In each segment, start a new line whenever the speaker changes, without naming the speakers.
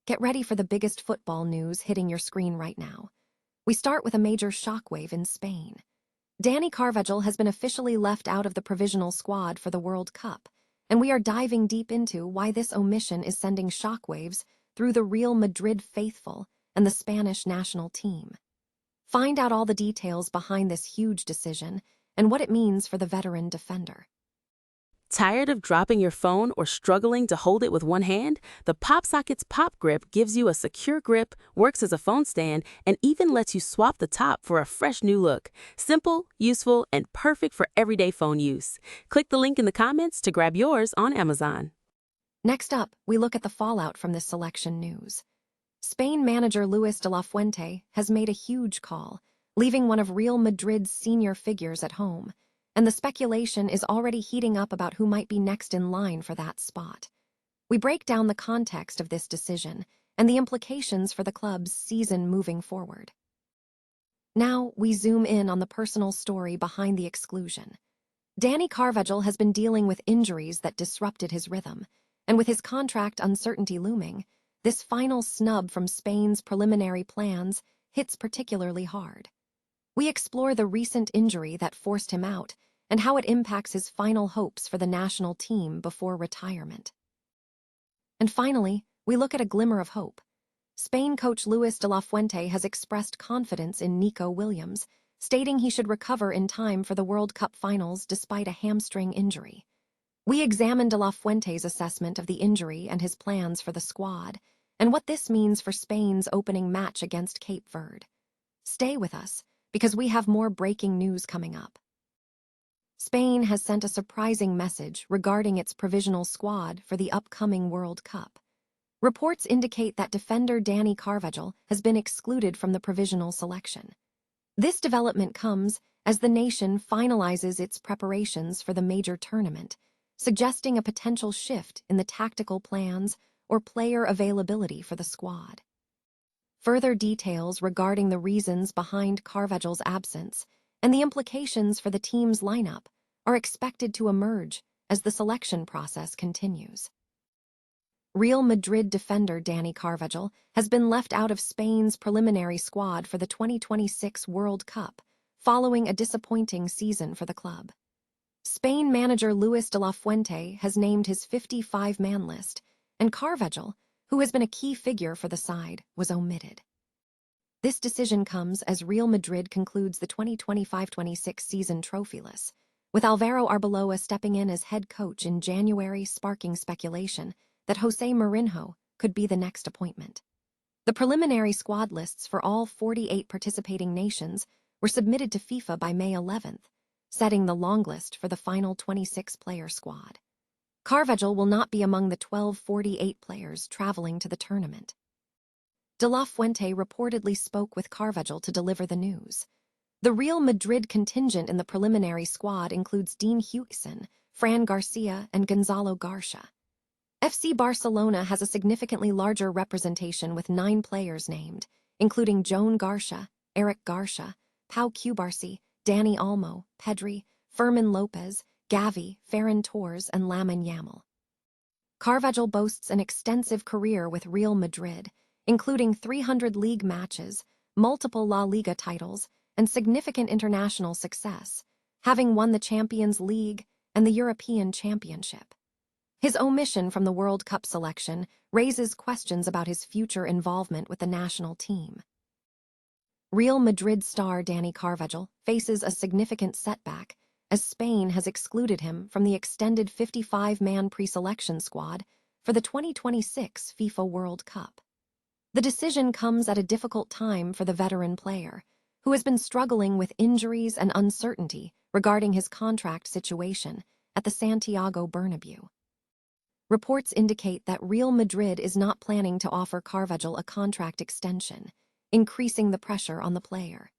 Get ready for the biggest football news hitting your screen right now. We start with a major shockwave in Spain. Dani Carvajal has been officially left out of the provisional squad for the World Cup, and we are diving deep into why this omission is sending shockwaves through the Real Madrid faithful and the Spanish national team. Find out all the details behind this huge decision and what it means for the veteran defender.
Tired of dropping your phone or struggling to hold it with one hand? The PopSocket's Pop Grip gives you a secure grip, works as a phone stand, and even lets you swap the top for a fresh new look. Simple, useful, and perfect for everyday phone use. Click the link in the comments to grab yours on Amazon.
Next up, we look at the fallout from this selection news. Spain manager Luis de la Fuente has made a huge call, leaving one of Real Madrid's senior figures at home, and the speculation is already heating up about who might be next in line for that spot. We break down the context of this decision and the implications for the club's season moving forward. Now, we zoom in on the personal story behind the exclusion. Dani Carvajal has been dealing with injuries that disrupted his rhythm, and with his contract uncertainty looming, this final snub from Spain's preliminary plans hits particularly hard. We explore the recent injury that forced him out and how it impacts his final hopes for the national team before retirement. And finally, we look at a glimmer of hope. Spain coach Luis de la Fuente has expressed confidence in Nico Williams, stating he should recover in time for the World Cup finals despite a hamstring injury. We examine de la Fuente's assessment of the injury and his plans for the squad, and what this means for Spain's opening match against Cape Verde. Stay with us, because we have more breaking news coming up. Spain has sent a surprising message regarding its provisional squad for the upcoming World Cup. Reports indicate that defender Dani Carvajal has been excluded from the provisional selection. This development comes as the nation finalizes its preparations for the major tournament, suggesting a potential shift in the tactical plans or player availability for the squad. Further details regarding the reasons behind Carvajal's absence and the implications for the team's lineup are expected to emerge as the selection process continues. Real Madrid defender Dani Carvajal has been left out of Spain's preliminary squad for the 2026 World Cup, following a disappointing season for the club. Spain manager Luis de la Fuente has named his 55-man list, and Carvajal, who has been a key figure for the side, was omitted. This decision comes as Real Madrid concludes the 2025-26 season trophyless, with Alvaro Arbeloa stepping in as head coach in January, sparking speculation that Jose Mourinho could be the next appointment. The preliminary squad lists for all 48 participating nations were submitted to FIFA by May 11th, setting the long list for the final 26-player squad. Carvajal will not be among the 48 players traveling to the tournament. De la Fuente reportedly spoke with Carvajal to deliver the news. The Real Madrid contingent in the preliminary squad includes Dean Huijsen, Fran Garcia, and Gonzalo Garcia. FC Barcelona has a significantly larger representation with 9 players named, including Joan Garcia, Eric Garcia, Pau Cubarsí, Dani Olmo, Pedri, Fermin Lopez, Gavi, Ferran Torres, and Lamine Yamal. Carvajal boasts an extensive career with Real Madrid, including 300 league matches, multiple La Liga titles, and significant international success, having won the Champions League and the European Championship. His omission from the World Cup selection raises questions about his future involvement with the national team. Real Madrid star Dani Carvajal faces a significant setback as Spain has excluded him from the extended 55-man pre-selection squad for the 2026 FIFA World Cup. The decision comes at a difficult time for the veteran player, who has been struggling with injuries and uncertainty regarding his contract situation at the Santiago Bernabéu. Reports indicate that Real Madrid is not planning to offer Carvajal a contract extension, increasing the pressure on the player.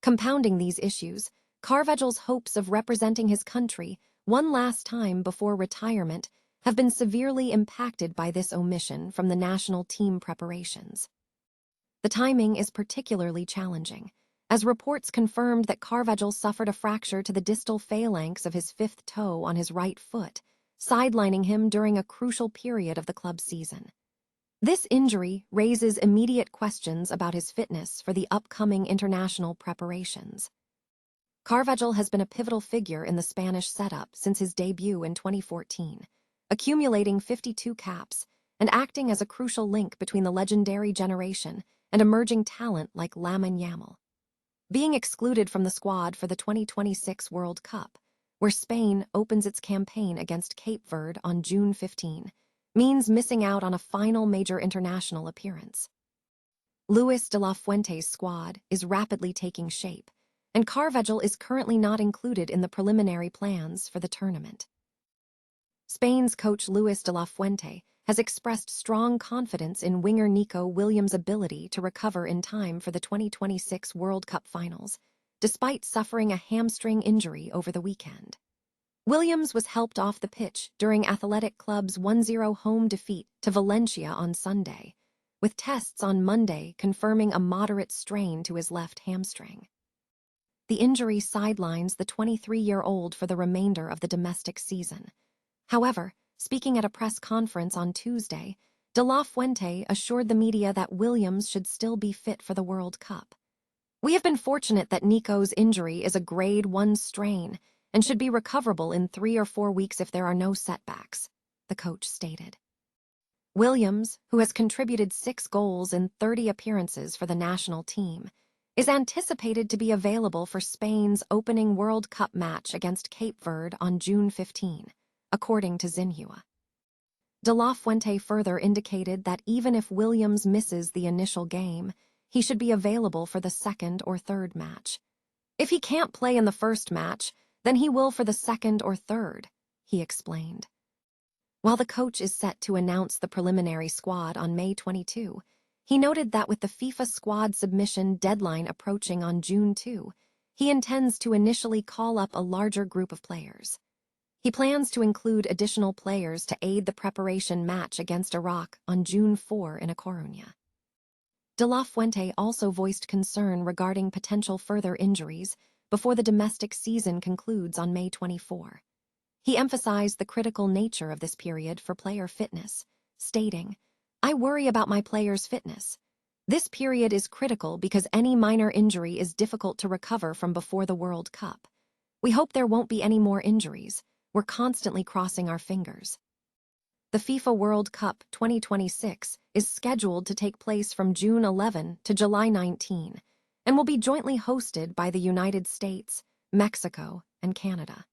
Compounding these issues, Carvajal's hopes of representing his country one last time before retirement have been severely impacted by this omission from the national team preparations. The timing is particularly challenging, as reports confirmed that Carvajal suffered a fracture to the distal phalanx of his 5th toe on his right foot, sidelining him during a crucial period of the club's season. This injury raises immediate questions about his fitness for the upcoming international preparations. Carvajal has been a pivotal figure in the Spanish setup since his debut in 2014, accumulating 52 caps and acting as a crucial link between the legendary generation and emerging talent like Lamine Yamal. Being excluded from the squad for the 2026 World Cup, where Spain opens its campaign against Cape Verde on June 15, means missing out on a final major international appearance. Luis de la Fuente's squad is rapidly taking shape, and Carvajal is currently not included in the preliminary plans for the tournament. Spain's coach Luis de la Fuente has expressed strong confidence in winger Nico Williams' ability to recover in time for the 2026 World Cup finals, despite suffering a hamstring injury over the weekend. Williams was helped off the pitch during Athletic Club's 1-0 home defeat to Valencia on Sunday, with tests on Monday confirming a moderate strain to his left hamstring. The injury sidelines the 23-year-old for the remainder of the domestic season. However, speaking at a press conference on Tuesday, de la Fuente assured the media that Williams should still be fit for the World Cup. "We have been fortunate that Nico's injury is a grade 1 strain and should be recoverable in 3 or 4 weeks if there are no setbacks," the coach stated. Williams, who has contributed 6 goals in 30 appearances for the national team, is anticipated to be available for Spain's opening World Cup match against Cape Verde on June 15, according to Xinhua. De la Fuente further indicated that even if Williams misses the initial game, he should be available for the second or third match. "If he can't play in the first match, then he will for the second or third," he explained. While the coach is set to announce the preliminary squad on May 22, he noted that with the FIFA squad submission deadline approaching on June 2, he intends to initially call up a larger group of players. He plans to include additional players to aid the preparation match against Iraq on June 4 in A Coruña. De la Fuente also voiced concern regarding potential further injuries before the domestic season concludes on May 24. He emphasized the critical nature of this period for player fitness, stating, "I worry about my players' fitness. This period is critical because any minor injury is difficult to recover from before the World Cup. We hope there won't be any more injuries. We're constantly crossing our fingers." The FIFA World Cup 2026 is scheduled to take place from June 11 to July 19 and will be jointly hosted by the United States, Mexico, and Canada.